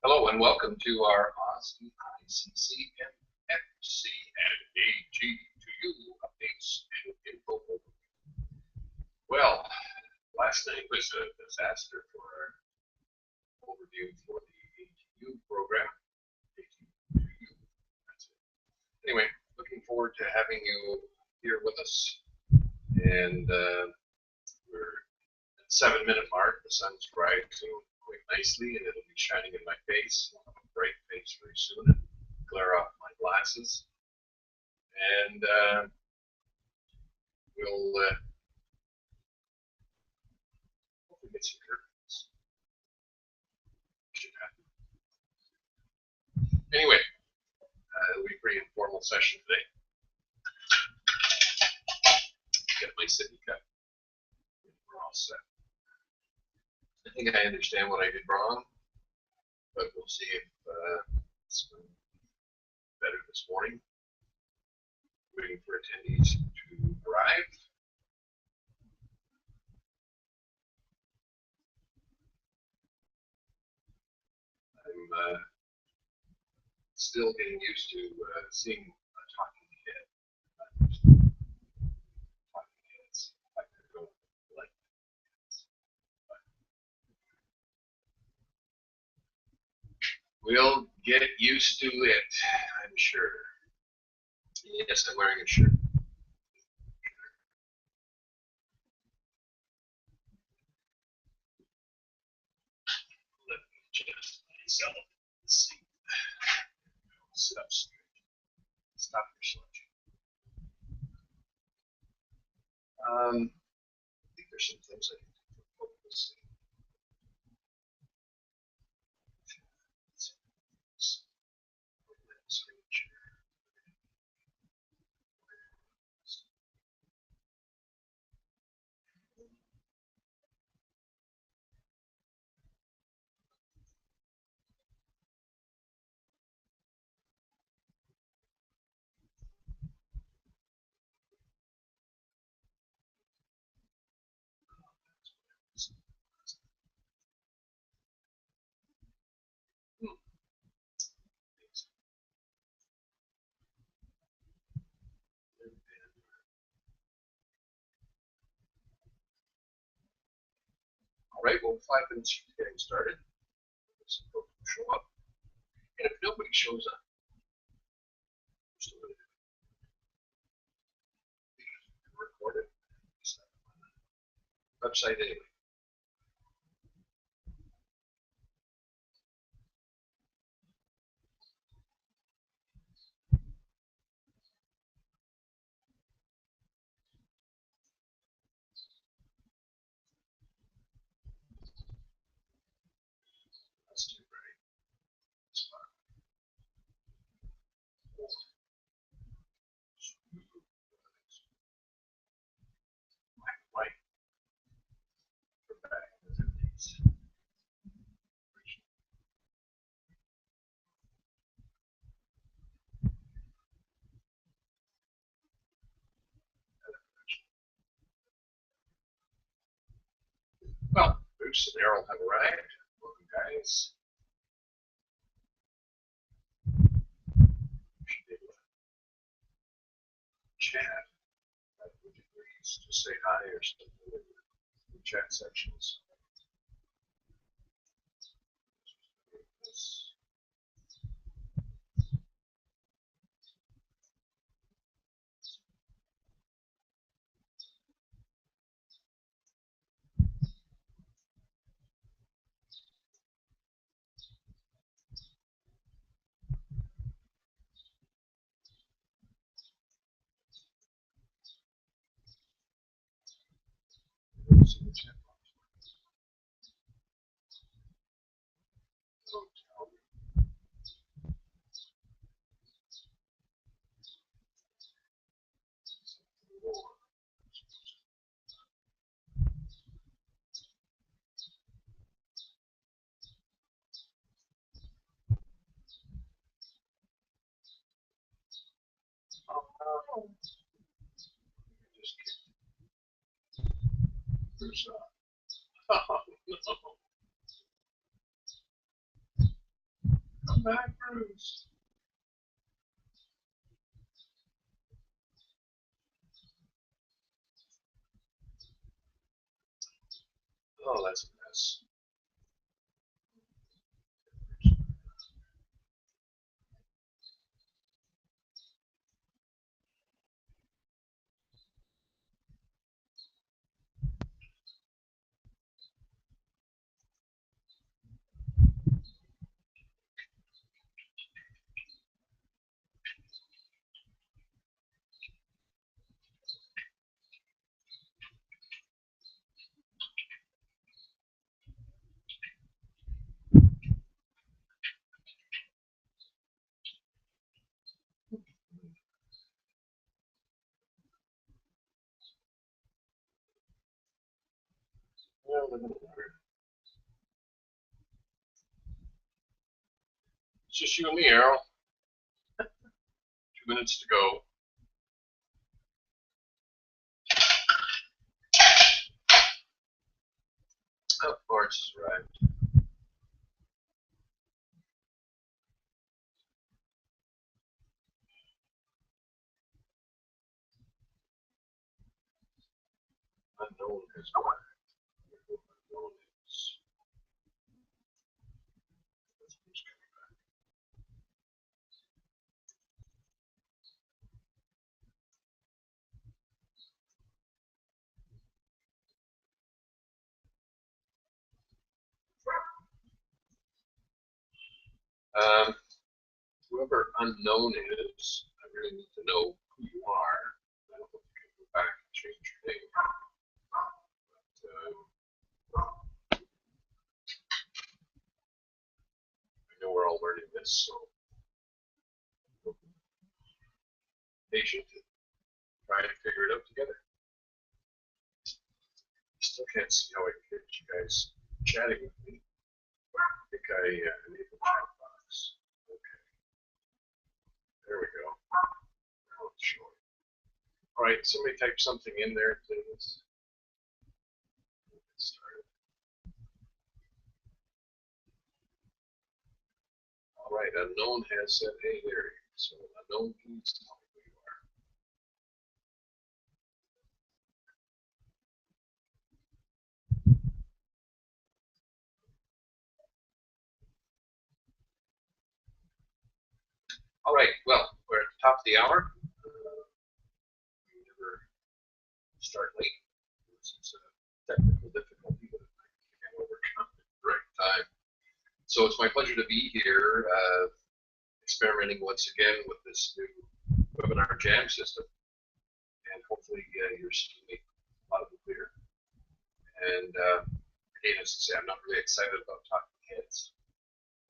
Hello and welcome to our Aussie Icc and Mfc at A2U updates and info. Well, last night was a disaster for our overview for the A2U program. A2U, that's it. Anyway, looking forward to having you here with us. And we're at the 7-minute mark. The sun's rising quite nicely, and it'll be shining in my face. I'll have a bright face very soon and glare off my glasses. And we'll hopefully get some curtains. Should happen. Anyway, it'll be a pretty informal session today. Get my sippy cup. We're all set. I think I understand what I did wrong, but we'll see if it's better this morning. Waiting for attendees to arrive. I'm still getting used to seeing a talking head. Talking heads. I don't like heads. We'll get used to it, I'm sure. Yes, I'm wearing a shirt. Let me adjust myself. Let's see. Sit up straight. Stop your slouching. I think there's some things I can do for focus. All right, well, 5 minutes from getting started. Some folks will show up. And if nobody shows up, we're still going to record it. Website anyway. That's too bright. It's fine. White. Come back with these. Well, Bruce and Errol have arrived. Welcome, guys. We should be able to chat. Would you please just say hi or something in the chat sections? See the chat box. Don't tell me. Something more. Oh, no. Just Bruce off. Oh, no. Welcome back, Bruce. Oh, that's a mess. Well, it's just you and me, Errol. 2 minutes to go. Oh, Lawrence has arrived. Unknown has arrived. Unknown is. Who's coming back? Whoever unknown is, I really need to know who you are. I don't know if you can go back and change your name. But, I know we're all learning this, so patient and try to figure it out together. Still can't see how I can get you guys chatting with me. I think I enabled the chat box. Okay. There we go. Now it's showing. All right, somebody type something in there, please. Get started. All right, unknown has said, hey, there he is. So unknown, please tell me who you are. All right, well, we're at the top of the hour. We never start late. This is a technical difficulty that I can overcome at the right time. So it's my pleasure to be here, experimenting once again with this new webinar jam system. And hopefully you're seeing me loud and clear. And again, as I say, I'm not really excited about talking heads,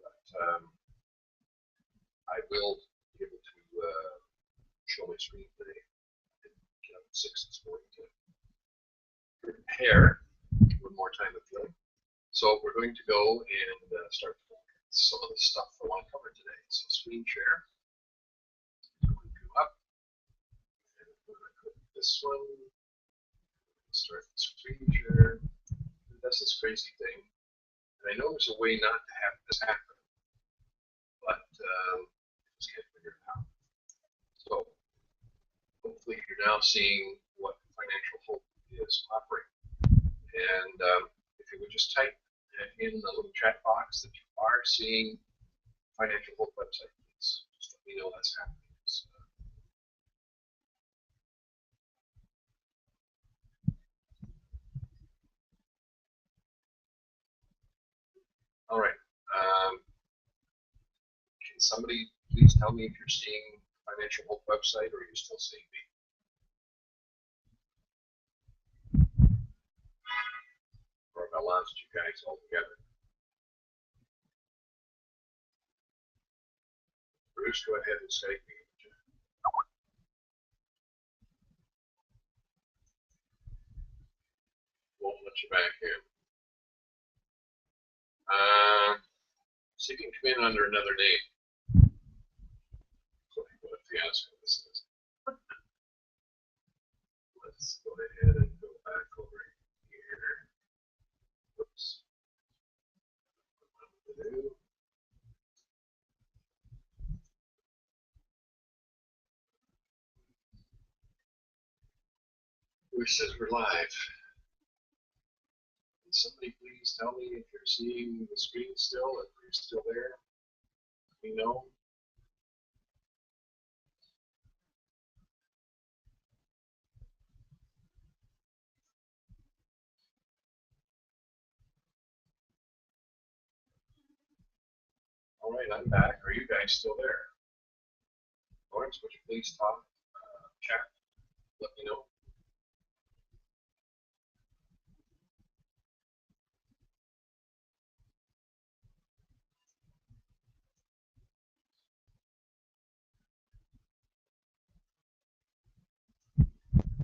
but I will be able to show my screen today. I didn't get up at 6 this morning to prepare one more time of feeling. So we're going to go and start some of the stuff I want to cover today. So screen share. I'm going to go up and I'm going to click this one. Start the screen share. It does this crazy thing. And I know there's a way not to have this happen, but I just can't figure it out. So hopefully you're now seeing what Financial Hope is offering. And if you would just type in the little chat box that you are seeing Financial Hope website, please. Just let me know that's happening. All right. Can somebody please tell me if you're seeing Financial Hope website or are you still seeing me? Or have I lost you guys altogether? Bruce, go ahead and Skype me. Won't let you back in. See if you can come in under another name. What a fiasco this is. Let's go ahead and go back over here. Whoops. It says we're live. Can somebody please tell me if you're seeing the screen still, if you're still there? Let me know. All right, I'm back. Are you guys still there? Lawrence, would you please talk, chat, let me know.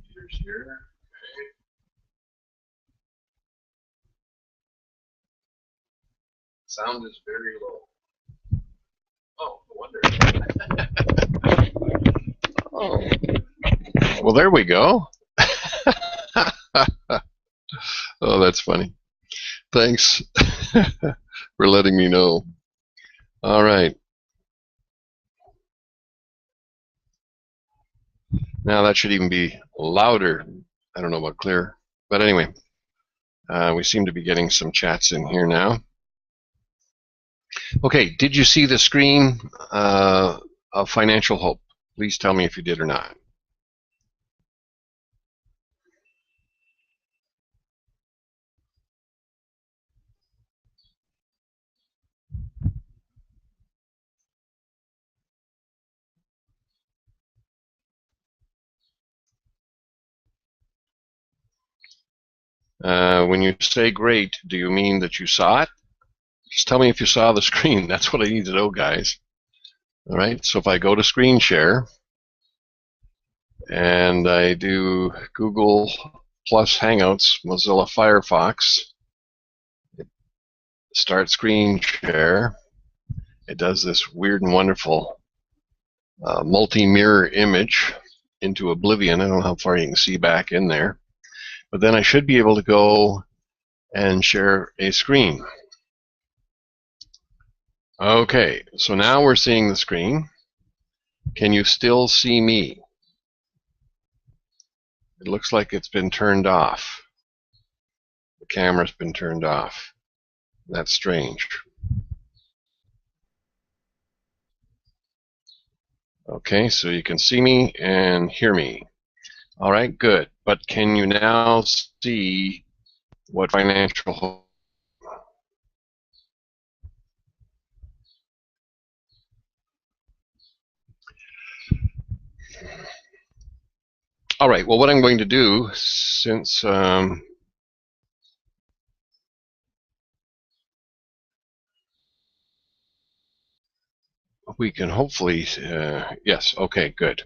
Peter's here. Okay. Sound is very low. Oh, no wonder. Oh. Well, there we go. Oh, that's funny. Thanks for letting me know. All right. Now that should even be louder. I don't know about clear, but anyway, we seem to be getting some chats in here now. Okay, did you see the screen of Financial Hope? Please tell me if you did or not. When you say great, do you mean that you saw it? Just tell me if you saw the screen. That's what I need to know, guys. All right, so if I go to screen share and I do Google plus Hangouts, Mozilla Firefox, start screen share, it does this weird and wonderful multi-mirror image into oblivion. I don't know how far you can see back in there, but then I should be able to go and share a screen. Okay, so now we're seeing the screen. Can you still see me? It looks like it's been turned off. The camera's been turned off. That's strange. Okay, so you can see me and hear me. All right, good. But can you now see what Financial? All right, well, what I'm going to do, since we can hopefully, yes, okay, good.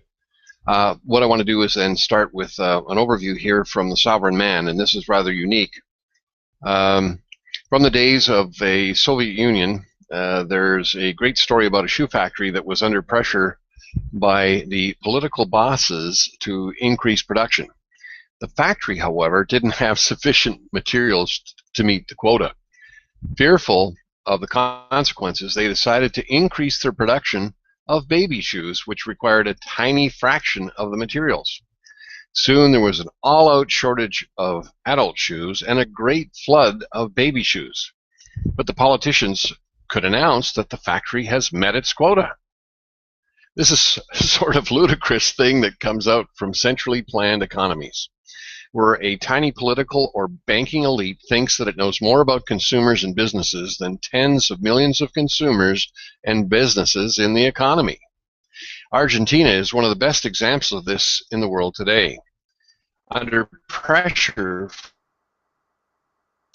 What I want to do is then start with an overview here from the Sovereign Man, and this is rather unique. From the days of a Soviet Union, there's a great story about a shoe factory that was under pressure by the political bosses to increase production. The factory, however, didn't have sufficient materials to meet the quota. Fearful of the consequences, they decided to increase their production of baby shoes, which required a tiny fraction of the materials. Soon there was an all-out shortage of adult shoes and a great flood of baby shoes. But the politicians could announce that the factory has met its quota. This is a sort of ludicrous thing that comes out from centrally planned economies, where a tiny political or banking elite thinks that it knows more about consumers and businesses than tens of millions of consumers and businesses in the economy. Argentina is one of the best examples of this in the world today. Under pressure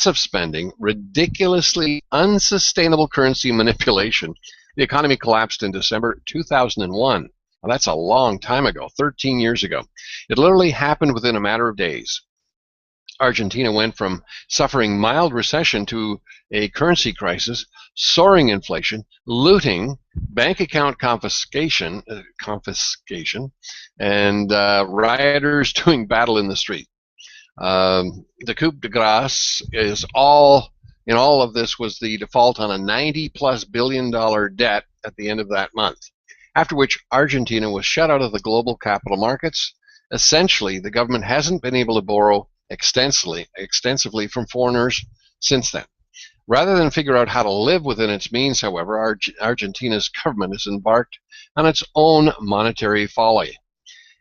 of spending, ridiculously unsustainable currency manipulation, the economy collapsed in December 2001. Well, that's a long time ago, 13 years ago. It literally happened within a matter of days. Argentina went from suffering mild recession to a currency crisis, soaring inflation, looting, bank account confiscation, and rioters doing battle in the street. The coup de grace is all of this was the default on a $90+ billion debt at the end of that month, after which Argentina was shut out of the global capital markets Essentially, the government hasn't been able to borrow extensively from foreigners since then. Rather than figure out how to live within its means, however, Argentina's government has embarked on its own monetary folly.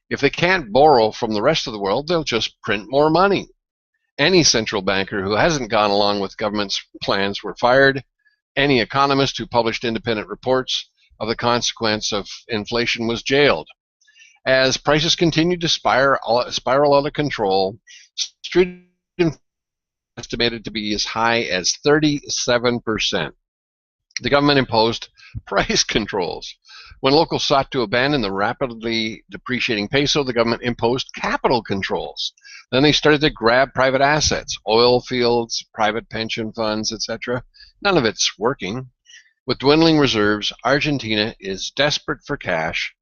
If they can't borrow from the rest of the world, they'll just print more money. Any central banker who hasn't gone along with government's plans were fired. Any economist who published independent reports of the consequence of inflation was jailed. As prices continued to spiral out of control, street inflation estimated to be as high as 37%. The government imposed price controls. When locals sought to abandon the rapidly depreciating peso, the government imposed capital controls. Then they started to grab private assets, oil fields, private pension funds, etc. None of it's working. With dwindling reserves, Argentina is desperate for cash,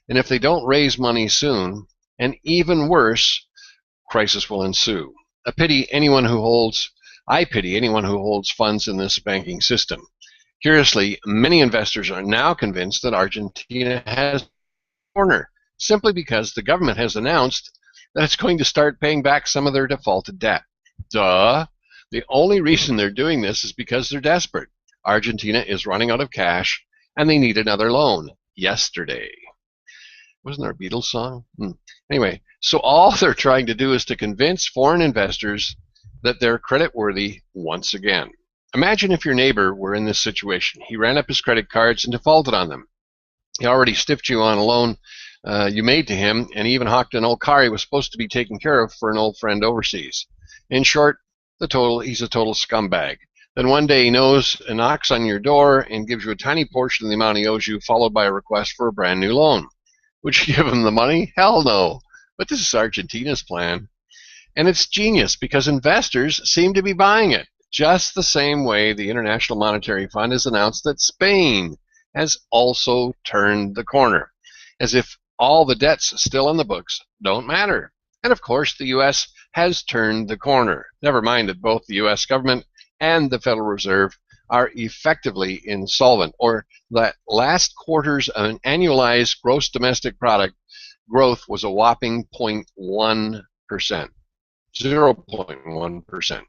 and if they don't raise money soon, and even worse, crisis will ensue. I pity anyone who holds funds in this banking system. Curiously, many investors are now convinced that Argentina has a corner, simply because the government has announced that it's going to start paying back some of their defaulted debt. Duh! The only reason they're doing this is because they're desperate. Argentina is running out of cash, and they need another loan yesterday. Wasn't there a Beatles song? Anyway, so all they're trying to do is to convince foreign investors that they're creditworthy once again. Imagine if your neighbor were in this situation. He ran up his credit cards and defaulted on them. He already stiffed you on a loan you made to him, and he even hawked an old car he was supposed to be taking care of for an old friend overseas. In short, he's a total scumbag. Then one day he knocks on your door and gives you a tiny portion of the amount he owes you, followed by a request for a brand new loan. Would you give him the money? Hell no. But this is Argentina's plan. And it's genius because investors seem to be buying it, just the same way the International Monetary Fund has announced that Spain has also turned the corner, as if all the debts still on the books don't matter. And of course, the U.S. has turned the corner. Never mind that both the U.S. government and the Federal Reserve are effectively insolvent, or that last quarter's annualized gross domestic product growth was a whopping 0.1%. 0.1%.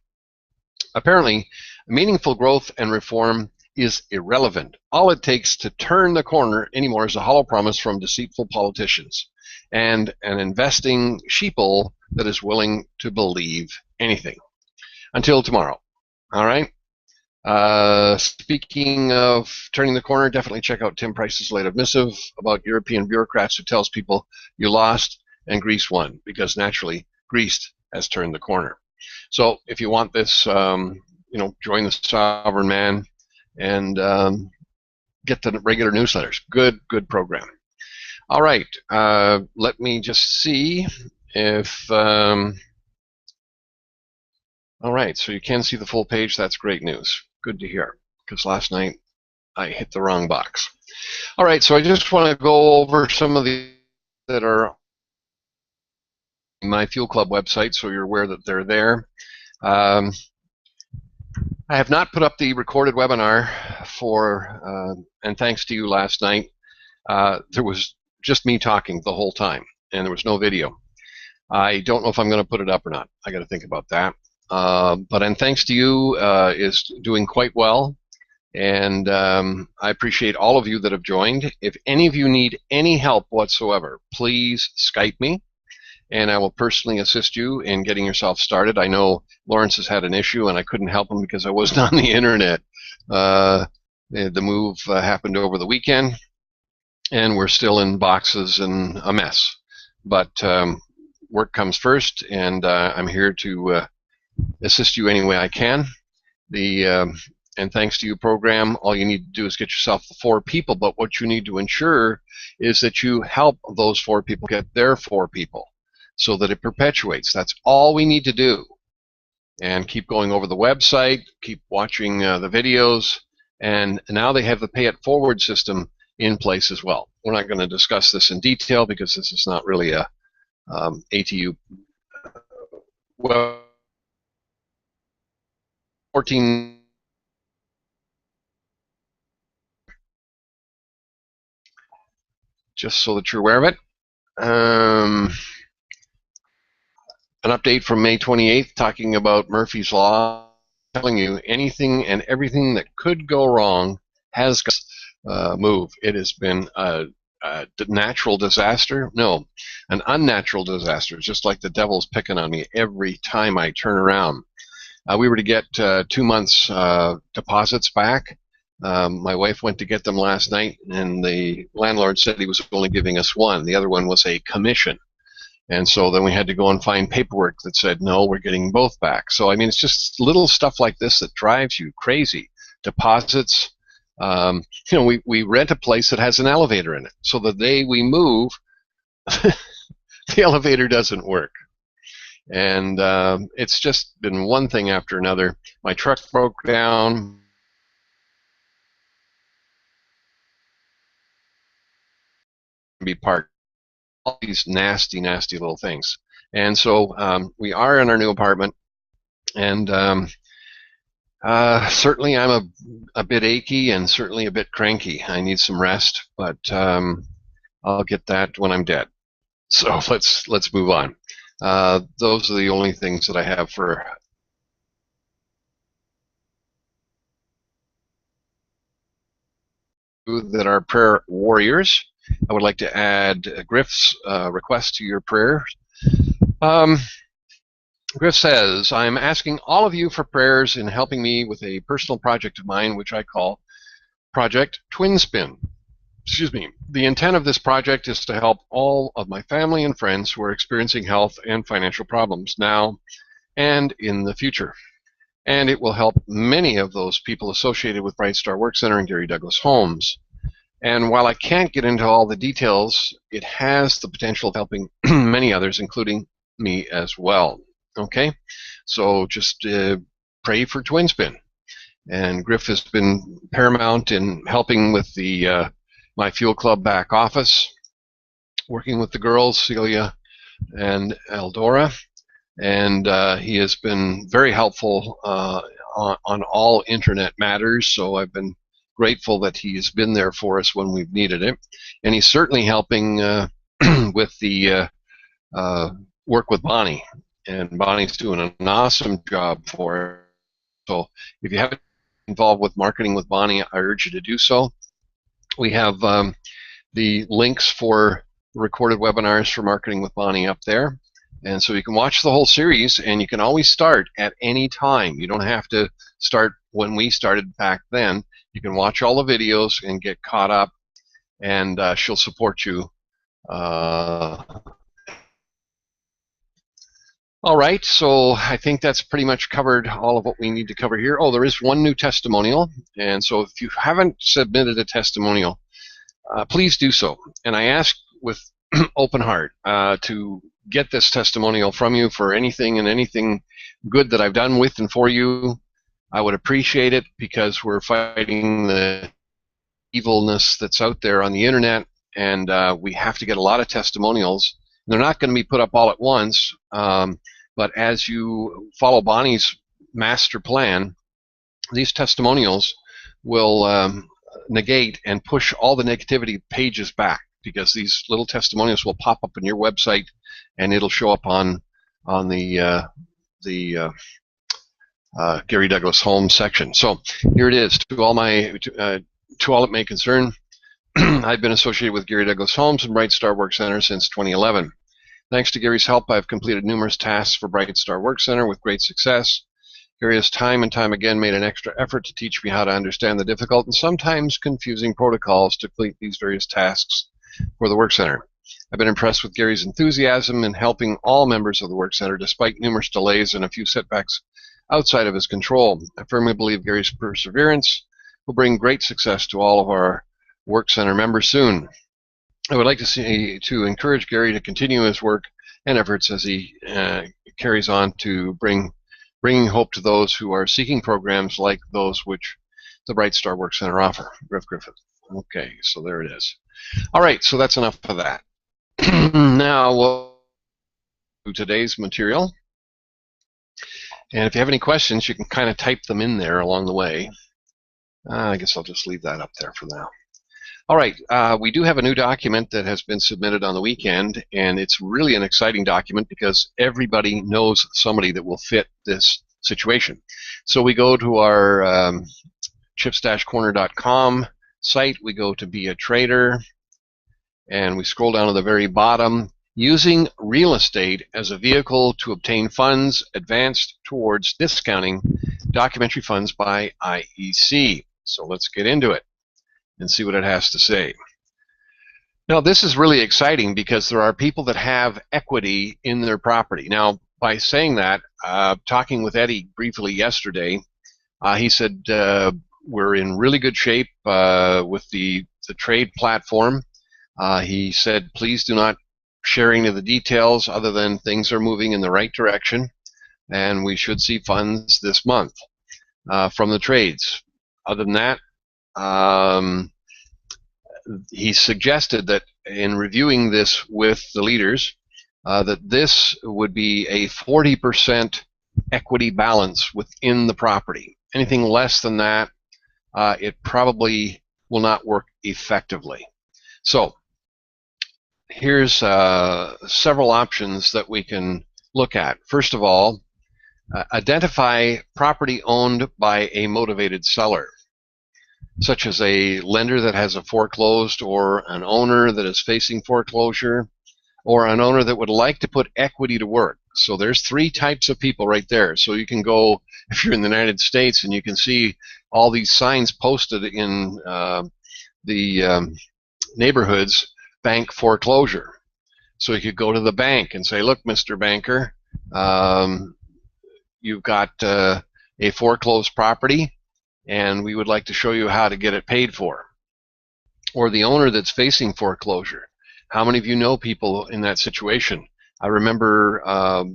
Apparently, meaningful growth and reform is irrelevant. All it takes to turn the corner anymore is a hollow promise from deceitful politicians and an investing sheeple that is willing to believe anything. Until tomorrow. All right? Speaking of turning the corner, definitely check out Tim Price's latest missive about European bureaucrats who tells people you lost and Greece won, because naturally Greece has turned the corner. So if you want this, join the Sovereign Man and get the regular newsletters. Good program. All right, let me just see if... all right, so you can see the full page. That's great news. Good to hear, because last night I hit the wrong box. All right, so I just want to go over some of the that are on my Fuel Club website, so you're aware that they're there. I have not put up the recorded webinar for, and thanks to you last night, there was just me talking the whole time, and there was no video. I don't know if I'm going to put it up or not. I got to think about that. And thanks to you is doing quite well, and I appreciate all of you that have joined. If any of you need any help whatsoever, please Skype me, and I will personally assist you in getting yourself started. I know Lawrence has had an issue, and I couldn't help him because I wasn't on the internet. The move happened over the weekend, and we're still in boxes and a mess. But work comes first, and I'm here to assist you any way I can. And thanks to you program, all you need to do is get yourself the 4 people, but what you need to ensure is that you help those 4 people get their 4 people so that it perpetuates. That's all we need to do. And keep going over the website, keep watching the videos, and now they have the pay it forward system in place as well. We're not going to discuss this in detail because this is not really a A2U well 14 just so that you're aware of it. an update from May 28th talking about Murphy's Law, telling you anything and everything that could go wrong has move. It has been a natural disaster. No, an unnatural disaster, just like the devil's picking on me every time I turn around. We were to get 2 months deposits back. My wife went to get them last night, and the landlord said he was only giving us one. The other one was a commission. And so then we had to go and find paperwork that said, no, we're getting both back. So, I mean, it's just little stuff like this that drives you crazy. Deposits. You know, we rent a place that has an elevator in it. So the day we move, the elevator doesn't work. And it's just been one thing after another. My truck broke down. Be parked. All these nasty, nasty little things. And so we are in our new apartment, and certainly I'm a bit achy and certainly a bit cranky. I need some rest, but I'll get that when I'm dead. So let's move on. Those are the only things that I have for that are prayer warriors. I would like to add Griff's request to your prayer. Griff says, I'm asking all of you for prayers in helping me with a personal project of mine, which I call Project Twin Spin. Excuse me. The intent of this project is to help all of my family and friends who are experiencing health and financial problems now and in the future. And it will help many of those people associated with Bright Star Work Center and Gary Douglas Homes. And while I can't get into all the details, it has the potential of helping many others, including me as well. Okay? So just pray for Twin Spin. And Griff has been paramount in helping with the My Fuel Club back office, working with the girls, Celia and Eldora. And he has been very helpful on all internet matters, so I've been grateful that he's been there for us when we've needed it. And he's certainly helping with the work with Bonnie. And Bonnie's doing an awesome job for her. So if you haven't been involved with marketing with Bonnie, I urge you to do so. We have the links for recorded webinars for marketing with Bonnie up there. And so you can watch the whole series, and you can always start at any time. You don't have to start when we started back then. You can watch all the videos and get caught up, and she'll support you. All right, so I think that's pretty much covered all of what we need to cover here. Oh, there is one new testimonial, and so if you haven't submitted a testimonial, please do so. And I ask with open heart to get this testimonial from you for anything and anything good that I've done with and for you. I would appreciate it, because we're fighting the evilness that's out there on the internet, and we have to get a lot of testimonials. They're not going to be put up all at once, but as you follow Bonnie's master plan, these testimonials will negate and push all the negativity pages back, because these little testimonials will pop up on your website, and it'll show up on the Gary Douglas Homes section. So here it is. To all it may concern, I've been associated with Gary Douglas Homes and Bright Star Work Center since 2011. Thanks to Gary's help, I've completed numerous tasks for Bright Star Work Center with great success. Gary has time and time again made an extra effort to teach me how to understand the difficult and sometimes confusing protocols to complete these various tasks for the Work Center. I've been impressed with Gary's enthusiasm in helping all members of the Work Center despite numerous delays and a few setbacks outside of his control. I firmly believe Gary's perseverance will bring great success to all of our Work Center members soon. I would like to encourage Gary to continue his work and efforts as he carries on to bringing hope to those who are seeking programs like those which the Bright Star Work Center offer. Griff Griffith. Okay, so there it is. All right, so that's enough of that. Now we'll do today's material. And if you have any questions, you can kind of type them in there along the way. I guess I'll just leave that up there for now. All right, we do have a new document that has been submitted on the weekend, and it's really an exciting document because everybody knows somebody that will fit this situation. So we go to our chips-corner.com site, we go to Be a Trader, and we scroll down to the very bottom. Using real estate as a vehicle to obtain funds advanced towards discounting documentary funds by IEC. So let's get into it and see what it has to say. Now, this is really exciting because there are people that have equity in their property. Now, by saying that, talking with Eddie briefly yesterday, he said we're in really good shape with the trade platform. He said, please do not share any of the details other than things are moving in the right direction, and we should see funds this month from the trades. Other than that, he suggested that in reviewing this with the leaders, that this would be a 40% equity balance within the property. Anything less than that, it probably will not work effectively. So here's several options that we can look at. First of all, identify property owned by a motivated seller, such as a lender that has a foreclosed, or an owner that is facing foreclosure, or an owner that would like to put equity to work. So there's three types of people right there. So you can go, if you're in the United States, and you can see all these signs posted in the neighborhoods, bank foreclosure. So you could go to the bank and say, look, Mr. Banker, you've got a foreclosed property, and we would like to show you how to get it paid for. Or the owner that's facing foreclosure. How many of you know people in that situation? I remember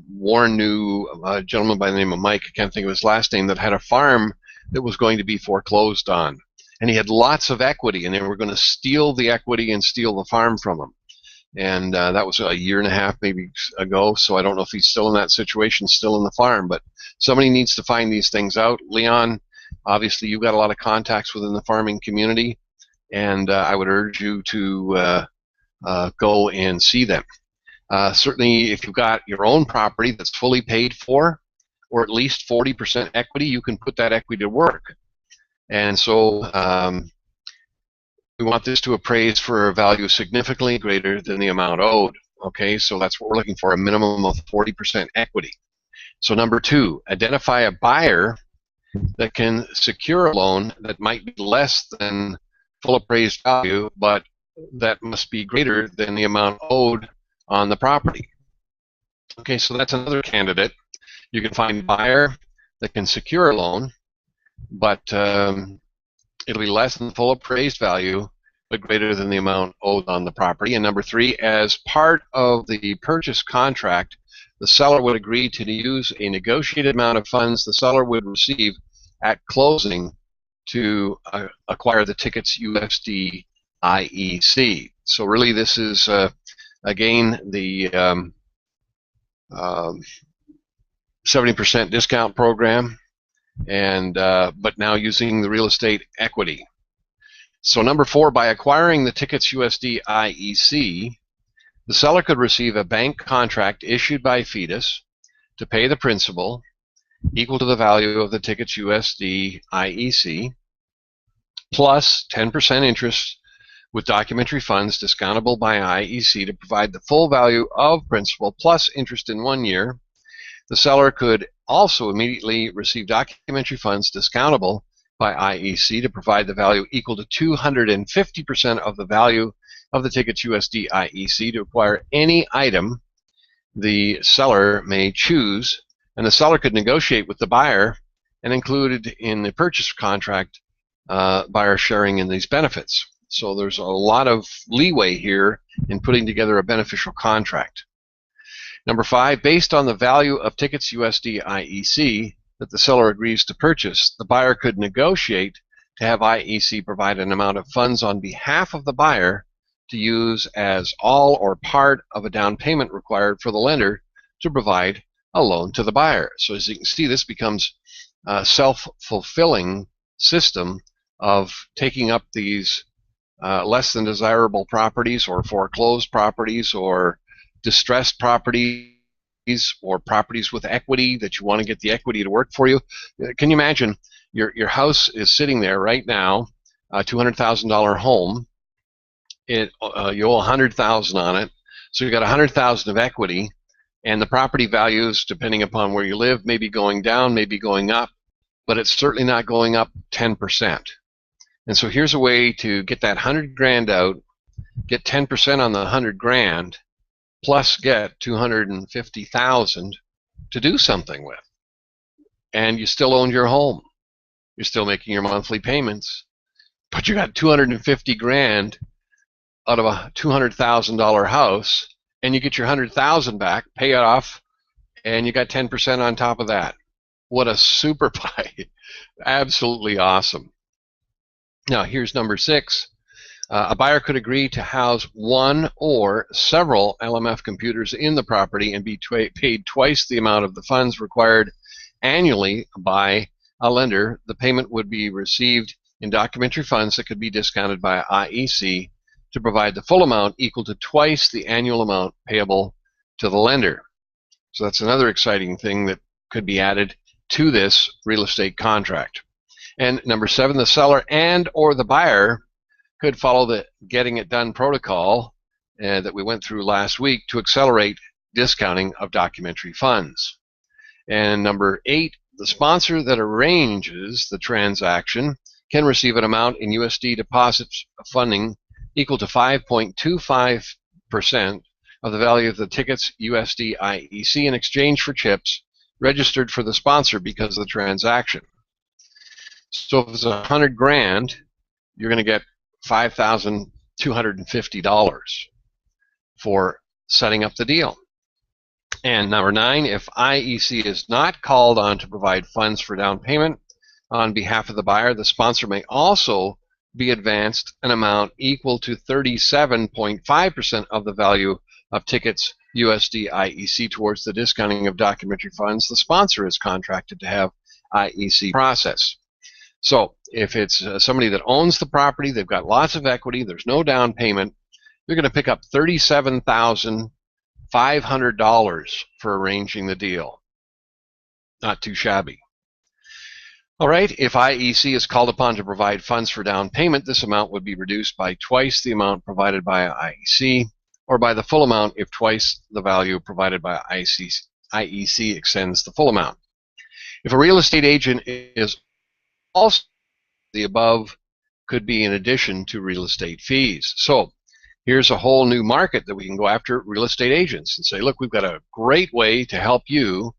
Warren knew a gentleman by the name of Mike, I can't think of his last name, that had a farm that was going to be foreclosed on. And he had lots of equity, and they were going to steal the equity and steal the farm from him. And that was a year and a half maybe ago, so I don't know if he's still in that situation, still in the farm. But somebody needs to find these things out. Leon, obviously you've got a lot of contacts within the farming community, and I would urge you to go and see them. Certainly if you've got your own property that's fully paid for, or at least 40% equity, you can put that equity to work. And so we want this to appraise for a value significantly greater than the amount owed. Okay, so that's what we're looking for, a minimum of 40% equity. So number two, identify a buyer that can secure a loan that might be less than full appraised value, but that must be greater than the amount owed on the property. Okay, so that's another candidate. You can find a buyer that can secure a loan, but it'll be less than the full appraised value, but greater than the amount owed on the property. And number three, as part of the purchase contract, the seller would agree to use a negotiated amount of funds the seller would receive at closing to acquire the tickets USD IEC. So really this is, again, the 70% discount program, and but now using the real estate equity. So number four, by acquiring the tickets USD IEC, the seller could receive a bank contract issued by Fetus to pay the principal equal to the value of the tickets USD IEC plus 10% interest with documentary funds discountable by IEC to provide the full value of principal plus interest in 1 year. The seller could also immediately receive documentary funds discountable by IEC to provide the value equal to 250% of the value of the tickets USD IEC to acquire any item the seller may choose, and the seller could negotiate with the buyer and included in the purchase contract buyer sharing in these benefits. So there's a lot of leeway here in putting together a beneficial contract. Number five, based on the value of tickets USD IEC that the seller agrees to purchase, the buyer could negotiate to have IEC provide an amount of funds on behalf of the buyer to use as all or part of a down payment required for the lender to provide a loan to the buyer. So as you can see, this becomes a self-fulfilling system of taking up these less than desirable properties or foreclosed properties or distressed properties or properties with equity that you want to get the equity to work for you. Can you imagine your house is sitting there right now, a $200,000 home. You owe $100,000 on it, so you got $100,000 of equity, and the property values, depending upon where you live, may be going down, maybe going up, but it's certainly not going up 10%. And so here's a way to get that 100 grand out, get 10% on the 100 grand, plus get 250,000 to do something with. And you still own your home. You're still making your monthly payments, but you got 250 grand out of a $200,000 house, and you get your 100,000 back, pay it off, and you got 10% on top of that. What a super buy. Absolutely awesome. Now, here's number 6. A buyer could agree to house one or several LMF computers in the property and be paid twice the amount of the funds required annually by a lender. The payment would be received in documentary funds that could be discounted by IEC to provide the full amount equal to twice the annual amount payable to the lender. So that's another exciting thing that could be added to this real estate contract. And number 7, the seller and or the buyer could follow the getting it done protocol that we went through last week to accelerate discounting of documentary funds. And number 8, the sponsor that arranges the transaction can receive an amount in USD deposits funding equal to 5.25% of the value of the tickets USD IEC in exchange for chips registered for the sponsor because of the transaction. So if it's 100 grand, you're going to get $5,250 for setting up the deal. And number 9, if IEC is not called on to provide funds for down payment on behalf of the buyer, the sponsor may also be advanced an amount equal to 37.5% of the value of tickets USD IEC towards the discounting of documentary funds the sponsor is contracted to have IEC process. So if it's somebody that owns the property, they've got lots of equity, there's no down payment, they're going to pick up $37,500 for arranging the deal. Not too shabby. All right, if IEC is called upon to provide funds for down payment, this amount would be reduced by twice the amount provided by IEC, or by the full amount if twice the value provided by IEC exceeds the full amount. If a real estate agent is also the above, could be in addition to real estate fees. So here's a whole new market that we can go after, real estate agents, and say, look, we've got a great way to help you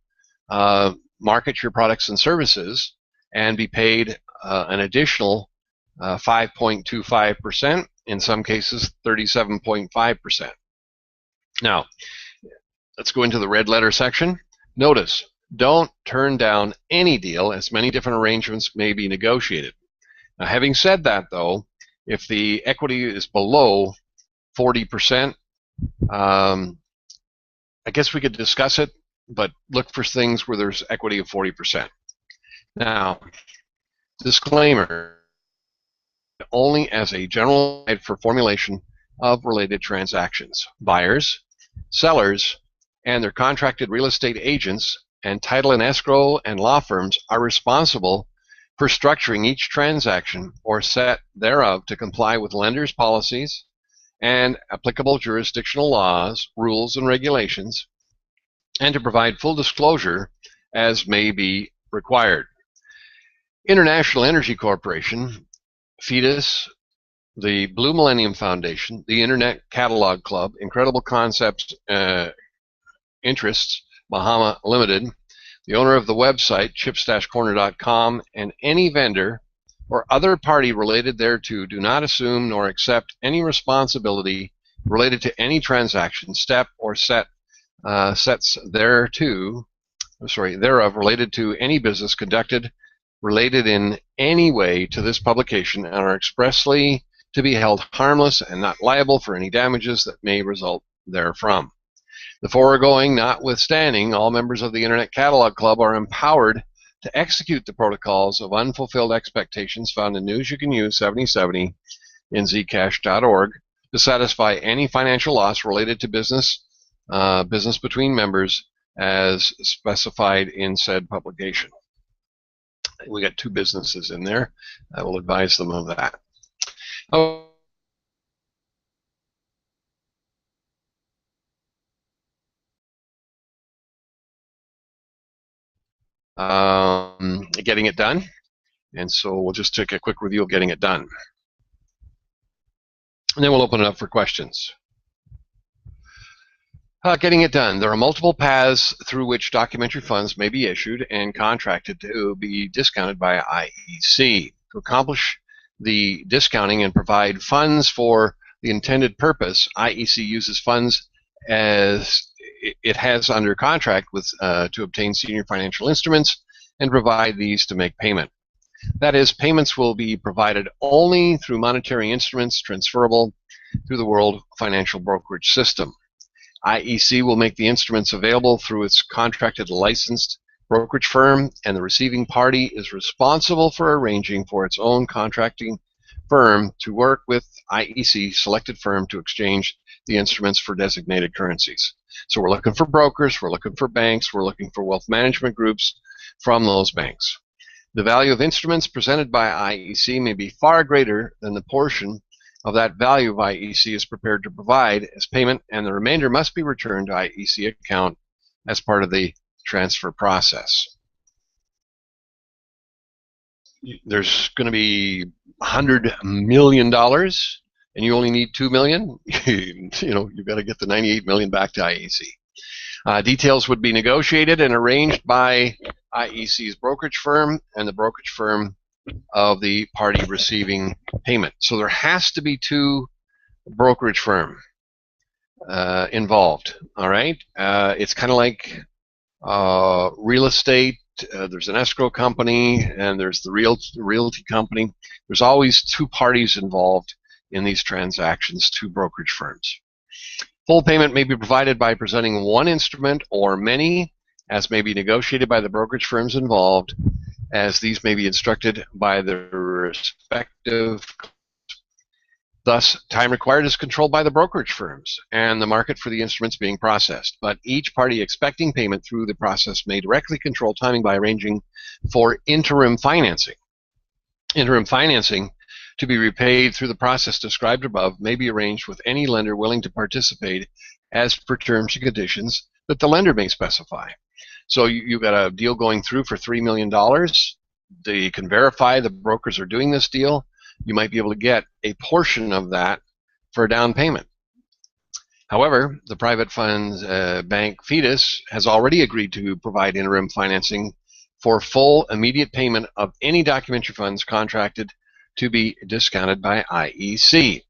market your products and services and be paid an additional 5.25%, in some cases 37.5%. Now, let's go into the red letter section. Notice, don't turn down any deal, as many different arrangements may be negotiated. Now, having said that, though, if the equity is below 40%, I guess we could discuss it, but look for things where there's equity of 40%. Now, disclaimer, only as a general guide for formulation of related transactions. Buyers, sellers, and their contracted real estate agents and title and escrow and law firms are responsible for structuring each transaction or set thereof to comply with lenders' policies and applicable jurisdictional laws, rules, and regulations, and to provide full disclosure as may be required. International Energy Corporation, FETUS, the Blue Millennium Foundation, the Internet Catalog Club, Incredible Concepts Interests, Bahama Limited, the owner of the website, chips-corner.com, and any vendor or other party related thereto do not assume nor accept any responsibility related to any transaction, step, or sets thereof related to any business conducted related in any way to this publication and are expressly to be held harmless and not liable for any damages that may result therefrom. The foregoing notwithstanding, all members of the Internet Catalog Club are empowered to execute the protocols of unfulfilled expectations found in News You Can Use 7070 in zcash.org to satisfy any financial loss related to business between members as specified in said publication. We got 2 businesses in there. I will advise them of that. Oh. Getting it done. And so we'll just take a quick review of getting it done. And then we'll open it up for questions. Getting it done. There are multiple paths through which documentary funds may be issued and contracted to be discounted by IEC. To accomplish the discounting and provide funds for the intended purpose, IEC uses funds as it has under contract with to obtain senior financial instruments and provide these to make payment. That is, payments will be provided only through monetary instruments transferable through the world financial brokerage system. IEC will make the instruments available through its contracted licensed brokerage firm, and the receiving party is responsible for arranging for its own contracting firm to work with IEC selected firm to exchange the instruments for designated currencies. So we're looking for brokers, we're looking for banks, we're looking for wealth management groups from those banks. The value of instruments presented by IEC may be far greater than the portion of that value IEC is prepared to provide as payment, and the remainder must be returned to IEC account as part of the transfer process. There's going to be $100 million, and you only need $2 million. You've got to get the $98 million back to IEC. Details would be negotiated and arranged by IEC's brokerage firm and the brokerage firm of the party receiving payment. So there has to be 2 brokerage firm involved. All right, it's kind of like real estate. There's an escrow company and there's the realty company. There's always 2 parties involved in these transactions, 2 brokerage firms. Full payment may be provided by presenting 1 instrument or many, as may be negotiated by the brokerage firms involved, as these may be instructed by the respective. Thus, time required is controlled by the brokerage firms and the market for the instruments being processed. But each party expecting payment through the process may directly control timing by arranging for interim financing. Interim financing to be repaid through the process described above may be arranged with any lender willing to participate as per terms and conditions that the lender may specify. So you've got a deal going through for $3 million. They can verify the brokers are doing this deal. You might be able to get a portion of that for a down payment. However, the private funds bank Fetus has already agreed to provide interim financing for full immediate payment of any documentary funds contracted to be discounted by IEC.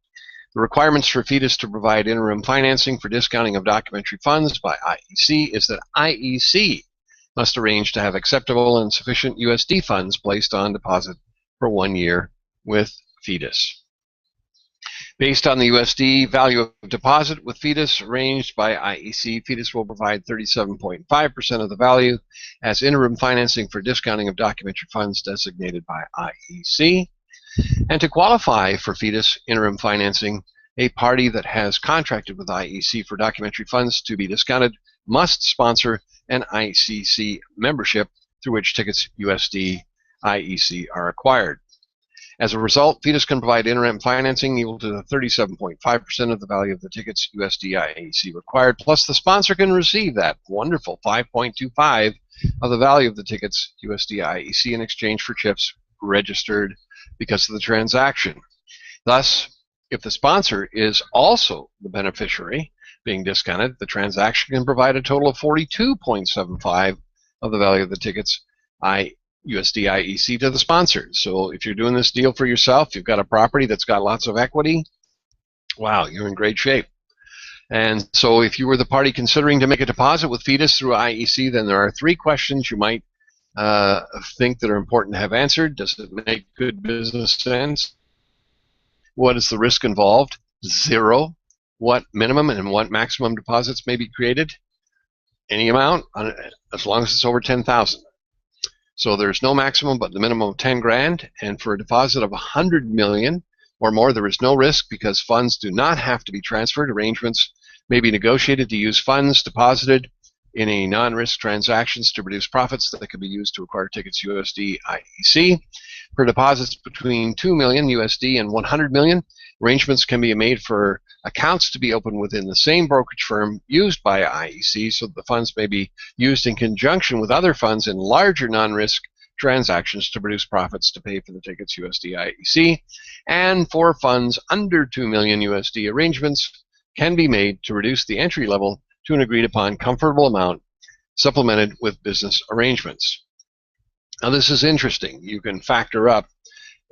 The requirements for Fetus to provide interim financing for discounting of documentary funds by IEC is that IEC must arrange to have acceptable and sufficient USD funds placed on deposit for 1 year with Fetus. Based on the USD value of deposit with Fetus arranged by IEC, Fetus will provide 37.5% of the value as interim financing for discounting of documentary funds designated by IEC. And to qualify for Fetus interim financing, a party that has contracted with IEC for documentary funds to be discounted must sponsor an ICC membership through which tickets USD IEC are acquired. As a result, Fetus can provide interim financing equal to 37.5% of the value of the tickets USD IEC required, plus the sponsor can receive that wonderful 5.25 of the value of the tickets USD IEC in exchange for chips registered because of the transaction. Thus, if the sponsor is also the beneficiary being discounted, the transaction can provide a total of 42.75 of the value of the tickets USD IEC to the sponsor. So if you're doing this deal for yourself, you've got a property that's got lots of equity, wow, you're in great shape. And so if you were the party considering to make a deposit with Fetus through IEC, then there are 3 questions you might think that are important to have answered. Does it make good business sense? What is the risk involved? 0. What minimum and what maximum deposits may be created? Any amount, as long as it's over 10,000. So there's no maximum but the minimum of 10 grand, and for a deposit of 100 million, or more, there is no risk because funds do not have to be transferred. Arrangements may be negotiated to use funds deposited in a non-risk transactions to produce profits that can be used to acquire tickets USD IEC. For deposits between $2 million USD and $100 million, arrangements can be made for accounts to be opened within the same brokerage firm used by IEC so that the funds may be used in conjunction with other funds in larger non-risk transactions to produce profits to pay for the tickets USD IEC. And for funds under $2 million USD, arrangements can be made to reduce the entry level to an agreed upon comfortable amount, supplemented with business arrangements. Now this is interesting. You can factor up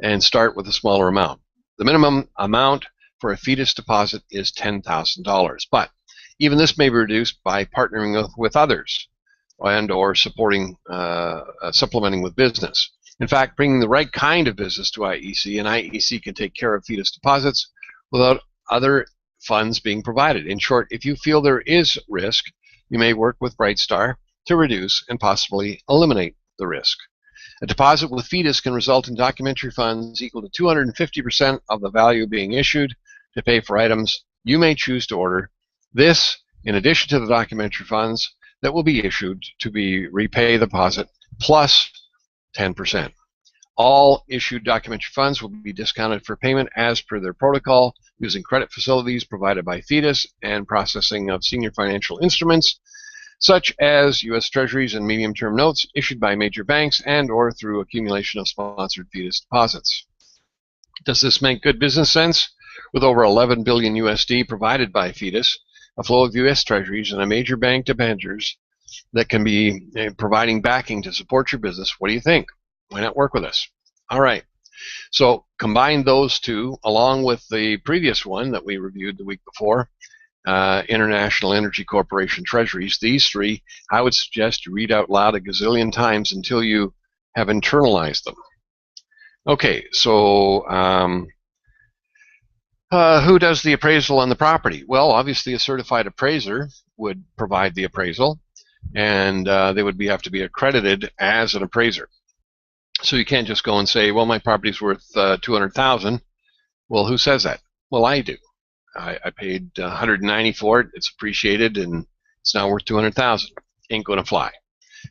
and start with a smaller amount. The minimum amount for a fetus deposit is $10,000, but even this may be reduced by partnering with others and or supporting, supplementing with business. In fact, bringing the right kind of business to IEC, and IEC can take care of fetus deposits without other funds being provided. In short, if you feel there is risk, you may work with Brightstar to reduce and possibly eliminate the risk. A deposit with fetus can result in documentary funds equal to 250% of the value being issued to pay for items you may choose to order. This, in addition to the documentary funds that will be issued to be repay the deposit plus 10%. All issued documentary funds will be discounted for payment as per their protocol using credit facilities provided by fetus and processing of senior financial instruments such as U.S. Treasuries and medium-term notes issued by major banks and or through accumulation of sponsored fetus deposits. Does this make good business sense? With over 11 billion USD provided by fetus, a flow of U.S. Treasuries, and a major bank debentures that can be providing backing to support your business, what do you think? Why not work with us? All right. So combine those two along with the previous one that we reviewed the week before, International Energy Corporation Treasuries. These three, I would suggest you read out loud a gazillion times until you have internalized them. Okay, so who does the appraisal on the property? Well, obviously a certified appraiser would provide the appraisal, and they would have to be accredited as an appraiser. So you can't just go and say, well, my property's worth $200,000. Well, who says that? Well, I do. I paid $190 for it. It's appreciated, and it's now worth $200,000. Ain't going to fly.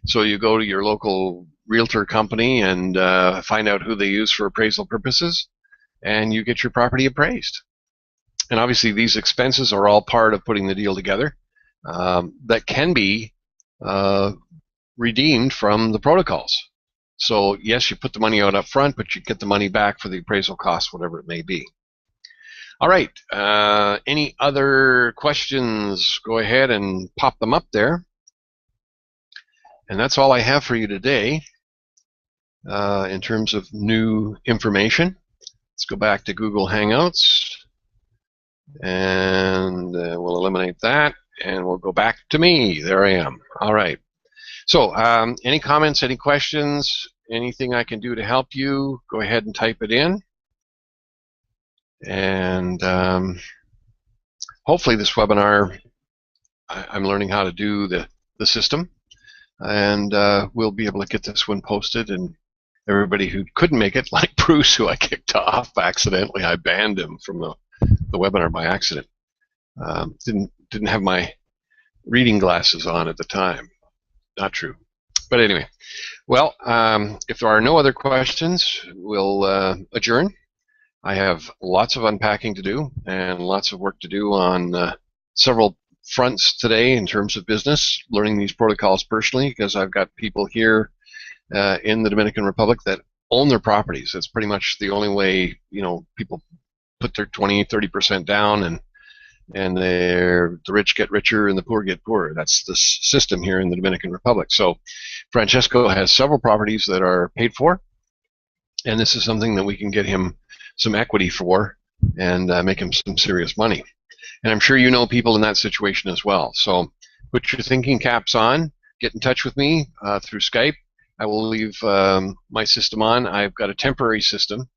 So you go to your local realtor company and find out who they use for appraisal purposes, and you get your property appraised. And obviously, these expenses are all part of putting the deal together that can be redeemed from the protocols. So yes, you put the money out up front, but you get the money back for the appraisal costs, whatever it may be. All right, any other questions? Go ahead and pop them up there. And that's all I have for you today in terms of new information. Let's go back to Google Hangouts, and we'll eliminate that, and we'll go back to me. There I am. All right. So any comments, any questions, anything I can do to help you, go ahead and type it in. And hopefully this webinar, I'm learning how to do the system, and we'll be able to get this one posted, and everybody who couldn't make it, like Bruce, who I kicked off accidentally, I banned him from the webinar by accident. Didn't have my reading glasses on at the time. Not true. But anyway, well, if there are no other questions, we'll adjourn. I have lots of unpacking to do and lots of work to do on several fronts today in terms of business, learning these protocols personally, because I've got people here in the Dominican Republic that own their properties. It's pretty much the only way, you know, people put their 20-30% down, and the rich get richer and the poor get poorer. That's the system here in the Dominican Republic. So Francesco has several properties that are paid for, and this is something that we can get him some equity for and make him some serious money. And I'm sure you know people in that situation as well. So put your thinking caps on, get in touch with me through Skype. I will leave my system on. I've got a temporary system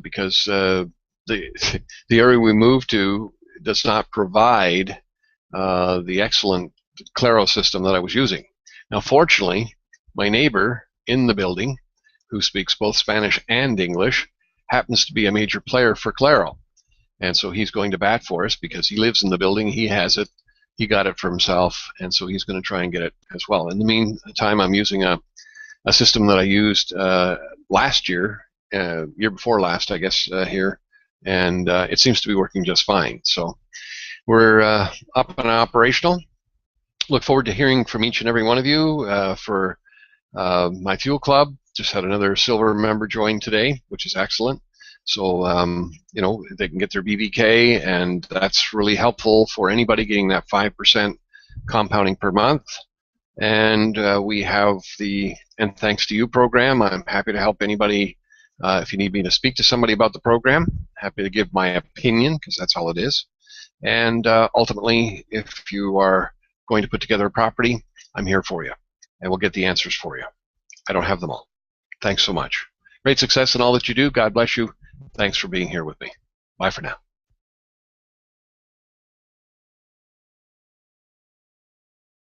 because the area we moved to does not provide the excellent Claro system that I was using. Now, fortunately, my neighbor in the building, who speaks both Spanish and English, happens to be a major player for Claro. And so he's going to bat for us because he lives in the building, he has it, he got it for himself, and so he's going to try and get it as well. In the meantime, I'm using a system that I used last year, year before last, I guess, here, and it seems to be working just fine. So we're up and operational. Look forward to hearing from each and every one of you for my fuel club. Just had another silver member join today, which is excellent. So you know, they can get their BBK, and that's really helpful for anybody getting that 5% compounding per month. And we have the Thanks to You program. I'm happy to help anybody. If you need me to speak to somebody about the program, happy to give my opinion, because that's all it is. And ultimately, if you are going to put together a property, I'm here for you, and we'll get the answers for you. I don't have them all. Thanks so much. Great success in all that you do. God bless you. Thanks for being here with me. Bye for now.